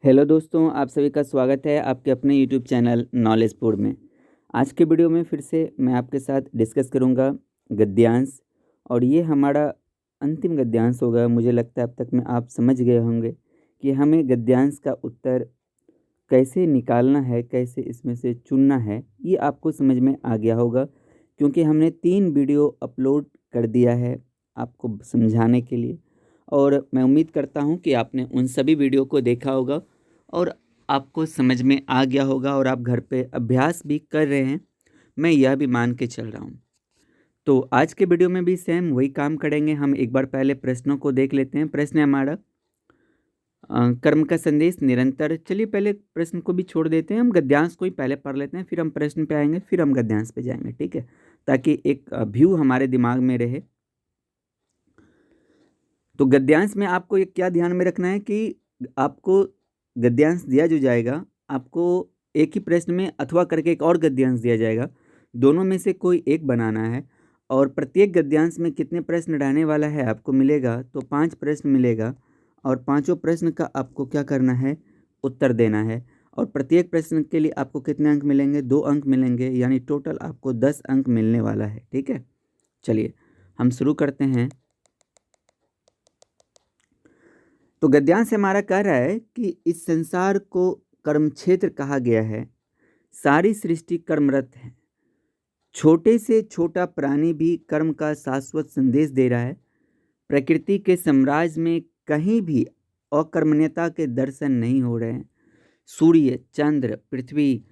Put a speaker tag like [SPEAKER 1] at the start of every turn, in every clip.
[SPEAKER 1] Hello दोस्तों, आप सभी का स्वागत है आपके अपने यूट्यूब चैनल नॉलेजपुर में। आज के वीडियो में फिर से मैं आपके साथ डिस्कस करूंगा गद्यांश। और ये हमारा अंतिम गद्यांश होगा। मुझे लगता है अब तक में आप समझ गए होंगे कि हमें गद्यांश का उत्तर कैसे निकालना है, कैसे इसमें से चुनना है। ये आपको समझ में आ गया होगा क्योंकि हमने 3 वीडियो अपलोड कर दिया है आपको समझाने के लिए। और मैं उम्मीद करता हूँ कि आपने उन सभी वीडियो को देखा होगा और आपको समझ में आ गया होगा और आप घर पे अभ्यास भी कर रहे हैं। मैं यह भी मान के चल रहा हूँ। तो आज के वीडियो में भी सेम वही काम करेंगे। हम एक बार पहले प्रश्नों को देख लेते हैं। प्रश्न है हमारा कर्म का संदेश निरंतर। चलिए पहले प्रश्न को भी छोड़ देते हैं, हम गद्यांश को ही पहले पढ़ लेते हैं, फिर हम प्रश्न पे आएंगे, फिर हम गद्यांश पे जाएंगे, ठीक है, ताकि एक व्यू हमारे दिमाग में रहे। तो गद्यांश में आपको ये क्या ध्यान में रखना है कि आपको गद्यांश दिया जो जाएगा, आपको एक ही प्रश्न में अथवा करके एक और गद्यांश दिया जाएगा। दोनों में से कोई एक बनाना है और प्रत्येक गद्यांश में कितने प्रश्न रहने वाला है आपको मिलेगा, तो 5 प्रश्न मिलेगा और पांचों प्रश्न का आपको क्या करना है, उत्तर देना है। और प्रत्येक प्रश्न के लिए आपको कितने अंक मिलेंगे, 2 अंक मिलेंगे, यानी टोटल आपको 10 अंक मिलने वाला है, ठीक है। चलिए हम शुरू करते हैं। तो गद्यांश हमारा कह रहा है कि इस संसार को कर्म क्षेत्र कहा गया है। सारी सृष्टि कर्मरत है। छोटे से छोटा प्राणी भी कर्म का शाश्वत संदेश दे रहा है। प्रकृति के साम्राज्य में कहीं भी अकर्मण्यता के दर्शन नहीं हो रहे हैं। सूर्य, चंद्र, पृथ्वी,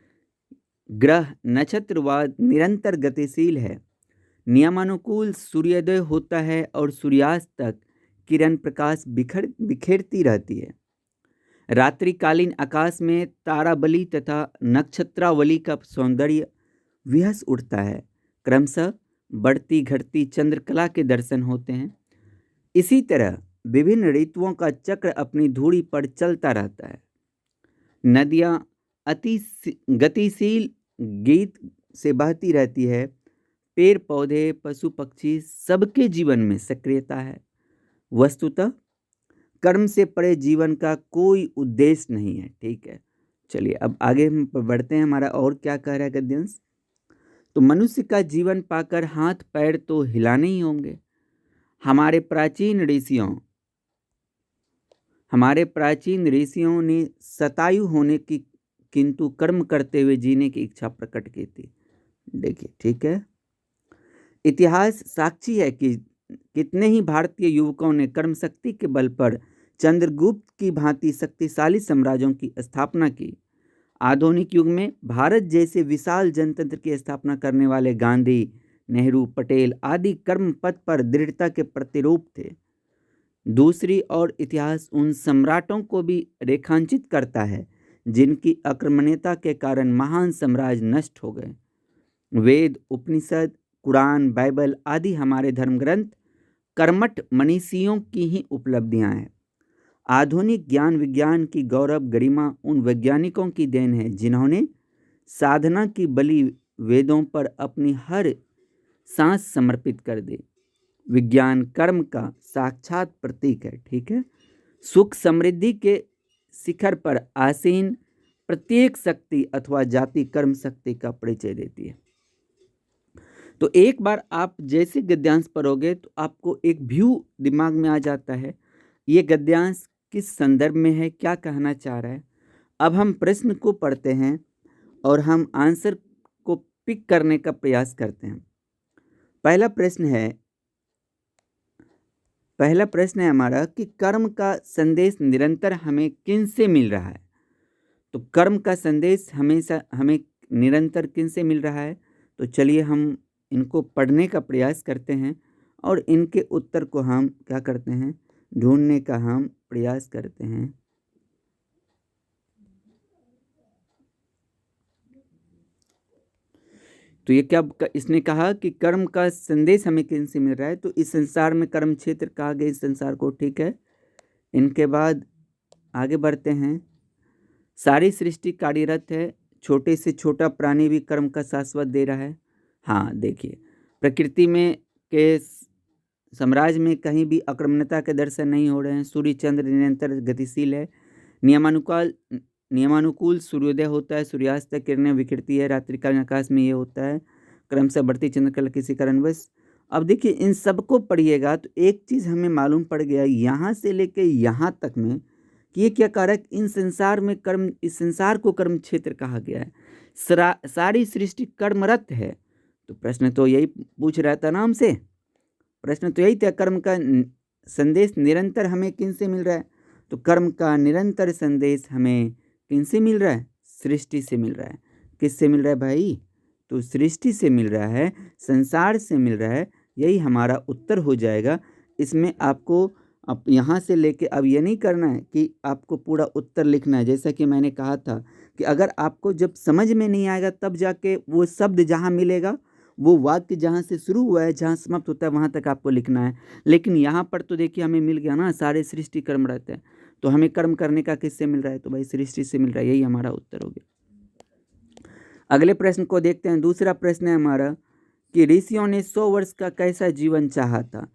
[SPEAKER 1] ग्रह, नक्षत्र व निरंतर गतिशील है। नियमानुकूल सूर्योदय होता है और सूर्यास्त तक किरण प्रकाश बिखेरती रहती है। रात्रिकालीन आकाश में ताराबली तथा नक्षत्रावली का सौंदर्य विहस उठता है। क्रमशः बढ़ती घटती चंद्रकला के दर्शन होते हैं। इसी तरह विभिन्न ऋतुओं का चक्र अपनी धुरी पर चलता रहता है। नदियाँ अति गतिशील गीत से बहती रहती है। पेड़ पौधे पशु पक्षी सबके जीवन में सक्रियता है। वस्तुतः कर्म से परे जीवन का कोई उद्देश्य नहीं है, ठीक है। चलिए अब आगे हम बढ़ते हैं। हमारा और क्या कह रहा है गद्यांश। तो मनुष्य का जीवन पाकर हाथ पैर तो हिलाने ही होंगे। हमारे प्राचीन ऋषियों ने शतायु होने की किंतु कर्म करते हुए जीने की इच्छा प्रकट की थी। देखिए, ठीक है। इतिहास साक्षी है कि कितने ही भारतीय युवकों ने कर्म शक्ति के बल पर चंद्रगुप्त की भांति शक्तिशाली साम्राज्यों की स्थापना की। आधुनिक युग में भारत जैसे विशाल जनतंत्र की स्थापना करने वाले गांधी, नेहरू, पटेल आदि कर्म पथ पर दृढ़ता के प्रतिरूप थे। दूसरी ओर इतिहास उन सम्राटों को भी रेखांकित करता है जिनकी अकर्मण्यता के कारण महान साम्राज्य नष्ट हो गए। वेद, उपनिषद, कुरान, बाइबल आदि हमारे धर्म ग्रंथ कर्मठ मनीषियों की ही उपलब्धियां हैं। आधुनिक ज्ञान विज्ञान की गौरव गरिमा उन वैज्ञानिकों की देन है जिन्होंने साधना की बलि वेदों पर अपनी हर सांस समर्पित कर दी। विज्ञान कर्म का साक्षात प्रतीक है, ठीक है। सुख समृद्धि के शिखर पर आसीन प्रत्येक शक्ति अथवा जाति कर्म शक्ति का परिचय देती है। तो एक बार आप जैसे गद्यांश पढ़ोगे तो आपको एक व्यू दिमाग में आ जाता है, ये गद्यांश किस संदर्भ में है, क्या कहना चाह रहा है। अब हम प्रश्न को पढ़ते हैं और हम आंसर को पिक करने का प्रयास करते हैं। पहला प्रश्न है हमारा कि कर्म का संदेश निरंतर हमें किन से मिल रहा है। तो कर्म का संदेश हमेशा हमें निरंतर किन से मिल रहा है। तो चलिए हम इनको पढ़ने का प्रयास करते हैं और इनके उत्तर को हम क्या करते हैं, ढूंढने का हम प्रयास करते हैं। तो ये क्या इसने कहा कि कर्म का संदेश हमें किन से मिल रहा है, तो इस संसार में कर्म क्षेत्र कहा गया इस संसार को, ठीक है। इनके बाद आगे बढ़ते हैं। सारी सृष्टि कार्यरत है। छोटे से छोटा प्राणी भी कर्म का शाश्वत दे रहा है। हाँ देखिए, प्रकृति में के साम्राज्य में कहीं भी अकर्मण्यता के दर्शन नहीं हो रहे हैं। सूर्य चंद्र निरंतर गतिशील है। नियमानुकूल सूर्योदय होता है, सूर्यास्त तक किरणें बिखरती है, रात्रिकालीन आकाश में ये होता है, क्रमशः बढ़ती चंद्रकला किसी कारणवश। अब देखिए इन सबको पढ़िएगा तो एक चीज़ हमें मालूम पड़ गया यहाँ से लेके यहाँ तक में कि ये क्या कारक इन संसार में कर्म, इस संसार को कर्म क्षेत्र कहा गया है। सारी सृष्टि कर्मरत है। तो प्रश्न तो यही पूछ रहा था ना हमसे, प्रश्न तो यही था, कर्म का संदेश निरंतर हमें किन से मिल रहा है? तो कर्म का निरंतर संदेश हमें किन से मिल रहा है? सृष्टि से मिल रहा है। किससे मिल रहा है भाई? तो सृष्टि से मिल रहा है, संसार से मिल रहा है। यही हमारा उत्तर हो जाएगा। इसमें आपको अब यहाँ से लेके अब ये नहीं करना है कि आपको पूरा उत्तर लिखना है। जैसा कि मैंने कहा था कि अगर आपको जब समझ में नहीं आएगा तब जाके वो शब्द जहाँ मिलेगा, वो वाक्य जहाँ से शुरू हुआ है जहाँ समाप्त होता है वहाँ तक आपको लिखना है। लेकिन यहाँ पर तो देखिए हमें मिल गया ना, सारे सृष्टि कर्म रहते हैं, तो हमें कर्म करने का किससे मिल रहा है? तो भाई सृष्टि से मिल रहा है। यही हमारा उत्तर हो गया। अगले प्रश्न को देखते हैं। दूसरा प्रश्न है हमारा कि ऋषियों ने 100 वर्ष का कैसा जीवन चाहा था।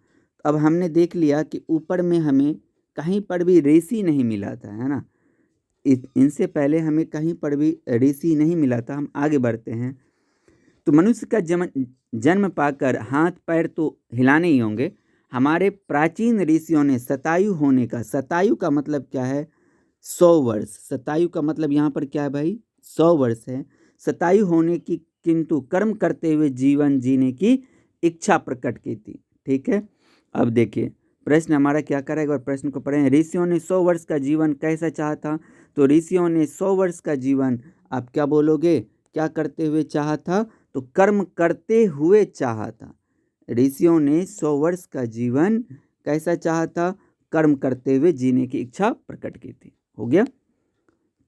[SPEAKER 1] अब हमने देख लिया कि ऊपर में हमें कहीं पर भी ऋषि नहीं मिला था, है ना। इनसे पहले हमें कहीं पर भी ऋषि नहीं मिला था। हम आगे बढ़ते हैं। तो मनुष्य का जन्म पाकर हाथ पैर तो हिलाने ही होंगे। हमारे प्राचीन ऋषियों ने शतायु होने का, शतायु का मतलब क्या है? 100 वर्ष। शतायु का मतलब यहाँ पर क्या है भाई? 100 वर्ष है। शतायु होने की किंतु कर्म करते हुए जीवन जीने की इच्छा प्रकट की थी। ठीक है, अब देखिए प्रश्न हमारा क्या कर रहा है, एक बार प्रश्न को पढ़ें। ऋषियों ने 100 वर्ष का जीवन कैसा चाहा था? तो ऋषियों ने 100 वर्ष का जीवन, आप क्या बोलोगे, क्या करते हुए चाहा था? तो कर्म करते हुए चाहा था। ऋषियों ने 100 वर्ष का जीवन कैसा चाहा था? कर्म करते हुए जीने की इच्छा प्रकट की थी। हो गया।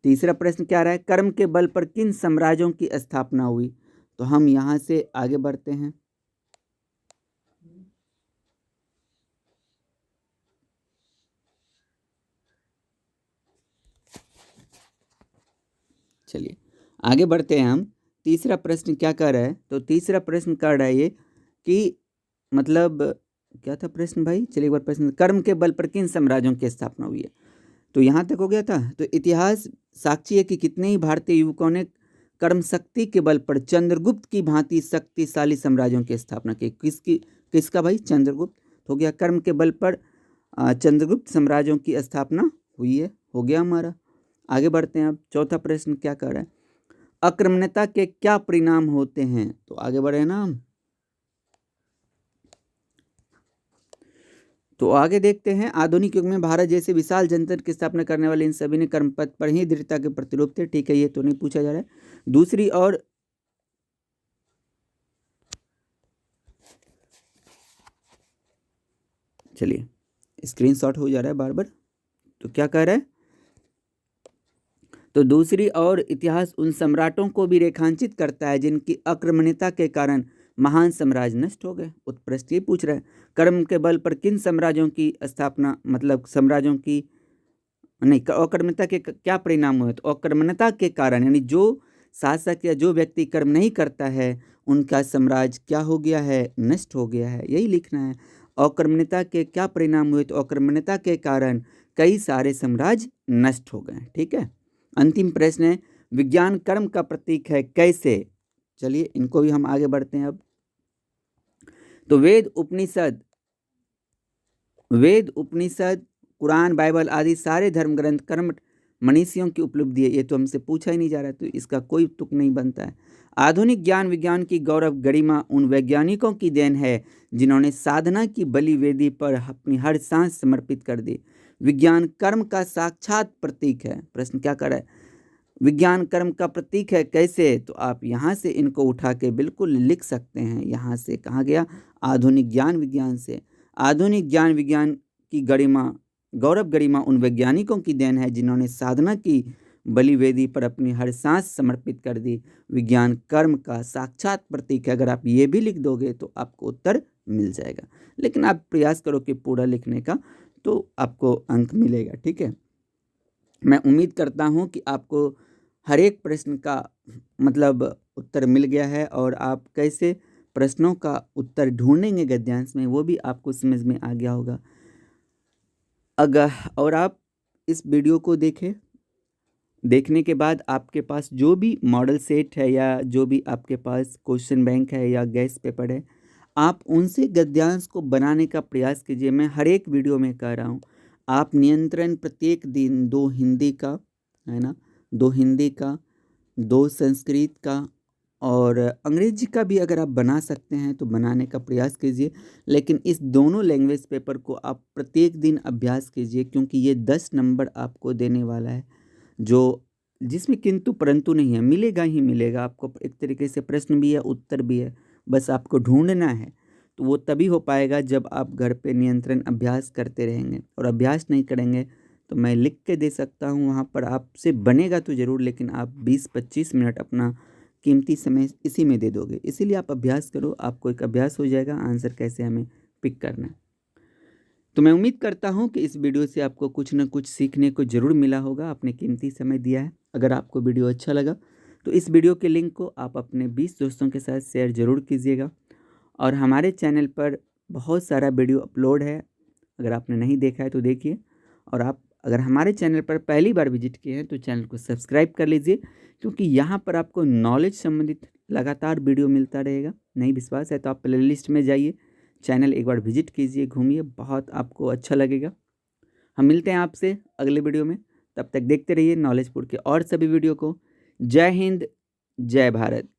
[SPEAKER 1] तीसरा प्रश्न क्या रहा है? कर्म के बल पर किन साम्राज्यों की स्थापना हुई? तो हम यहाँ से आगे बढ़ते हैं। चलिए आगे बढ़ते हैं हम। तीसरा प्रश्न क्या कर रहा है? तो तीसरा प्रश्न कर रहा है ये कि मतलब क्या था प्रश्न भाई? चलिए एक बार प्रश्न, कर्म के बल पर किन साम्राज्यों की स्थापना हुई है? तो यहाँ तक हो गया था। तो इतिहास साक्षी है कि कितने ही भारतीय युवकों ने कर्म शक्ति के बल पर चंद्रगुप्त की भांति शक्तिशाली साम्राज्यों की स्थापना की। किसका भाई? चंद्रगुप्त। हो गया, कर्म के बल पर चंद्रगुप्त साम्राज्यों की स्थापना हुई है। हो गया हमारा। आगे बढ़ते हैं। अब चौथा प्रश्न क्या कर रहा है? अक्रमण्यता के क्या परिणाम होते हैं? तो आगे बढ़े ना हम। तो आगे देखते हैं। आधुनिक युग में भारत जैसे विशाल जनतंत्र की स्थापना करने वाले इन सभी ने कर्मपथ पर ही दृढ़ता के प्रतिरूप थे। ठीक है, ये तो नहीं पूछा जा रहा है। दूसरी और चलिए स्क्रीनशॉट हो जा रहा है बार बार। तो क्या कह रहा है? तो दूसरी और इतिहास उन सम्राटों को भी रेखांकित करता है जिनकी अक्रमण्यता के कारण महान साम्राज्य नष्ट हो गए। उत्प्रश्न ये पूछ रहा है, कर्म के बल पर किन साम्राज्यों की स्थापना, मतलब साम्राज्यों की नहीं, अकर्मण्यता के क्या परिणाम हुए? तो अकर्मण्यता के कारण, यानी जो शासक या जो व्यक्ति कर्म नहीं करता है उनका साम्राज्य क्या हो गया है? नष्ट हो गया है। यही लिखना है। अकर्मण्यता के क्या परिणाम हुए? तो अकर्मण्यता के कारण कई सारे साम्राज्य नष्ट हो गए। ठीक है। अंतिम प्रश्न है, विज्ञान कर्म का प्रतीक है कैसे? चलिए इनको भी हम आगे बढ़ते हैं। अब तो वेद उपनिषद, कुरान, बाइबल आदि सारे धर्म ग्रंथ कर्म मनीषियों की उपलब्धि है। ये तो हमसे पूछा ही नहीं जा रहा, तो इसका कोई तुक नहीं बनता है। आधुनिक ज्ञान विज्ञान की गौरव गरिमा उन वैज्ञानिकों की देन है जिन्होंने साधना की बलि वेदी पर अपनी हर सांस समर्पित कर दी। विज्ञान कर्म का साक्षात प्रतीक है। प्रश्न क्या कर रहा है? विज्ञान कर्म का प्रतीक है कैसे? तो आप यहाँ से इनको उठा के बिल्कुल लिख सकते हैं। यहाँ से कहाँ गया? आधुनिक ज्ञान विज्ञान से। आधुनिक ज्ञान विज्ञान की गौरव गरिमा उन वैज्ञानिकों की देन है जिन्होंने साधना की बलि वेदी पर अपनी हर सांस समर्पित कर दी। विज्ञान कर्म का साक्षात प्रतीक है। अगर आप ये भी लिख दोगे तो आपको उत्तर मिल जाएगा। लेकिन आप प्रयास करो कि पूरा लिखने का, तो आपको अंक मिलेगा। ठीक है, मैं उम्मीद करता हूँ कि आपको हर एक प्रश्न का मतलब उत्तर मिल गया है और आप कैसे प्रश्नों का उत्तर ढूंढेंगे गद्यांश में वो भी आपको समझ में आ गया होगा। अगर और आप इस वीडियो को देखें, देखने के बाद आपके पास जो भी मॉडल सेट है या जो भी आपके पास क्वेश्चन बैंक है या गैस पेपर है, आप उनसे गद्यांश को बनाने का प्रयास कीजिए। मैं हर एक वीडियो में कह रहा हूँ, आप नियंत्रण प्रत्येक दिन 2 हिंदी का, है ना, 2 हिंदी का, 2 संस्कृत का और अंग्रेजी का भी अगर आप बना सकते हैं तो बनाने का प्रयास कीजिए। लेकिन इस दोनों लैंग्वेज पेपर को आप प्रत्येक दिन अभ्यास कीजिए, क्योंकि ये 10 नंबर आपको देने वाला है, जो जिसमें किंतु परंतु नहीं है, मिलेगा ही मिलेगा आपको। एक तरीके से प्रश्न भी है, उत्तर भी है, बस आपको ढूँढना है। तो वो तभी हो पाएगा जब आप घर पे नियंत्रण अभ्यास करते रहेंगे, और अभ्यास नहीं करेंगे तो मैं लिख के दे सकता हूँ वहाँ पर, आपसे बनेगा तो ज़रूर, लेकिन आप 20-25 मिनट अपना कीमती समय इसी में दे दोगे। इसीलिए आप अभ्यास करो, आपको एक अभ्यास हो जाएगा आंसर कैसे हमें पिक करना है। तो मैं उम्मीद करता हूँ कि इस वीडियो से आपको कुछ न कुछ सीखने को ज़रूर मिला होगा, आपने कीमती समय दिया है। अगर आपको वीडियो अच्छा लगा तो इस वीडियो के लिंक को आप अपने 20 दोस्तों के साथ शेयर ज़रूर कीजिएगा, और हमारे चैनल पर बहुत सारा वीडियो अपलोड है, अगर आपने नहीं देखा है तो देखिए। और आप अगर हमारे चैनल पर पहली बार विजिट किए हैं तो चैनल को सब्सक्राइब कर लीजिए, क्योंकि यहाँ पर आपको नॉलेज संबंधित लगातार वीडियो मिलता रहेगा। नहीं विश्वास है तो आप प्लेलिस्ट में जाइए, चैनल एक बार विजिट कीजिए, घूमिए, बहुत आपको अच्छा लगेगा। हम मिलते हैं आपसे अगले वीडियो में, तब तक देखते रहिए नॉलेजपुर के और सभी वीडियो को। जय हिंद, जय भारत।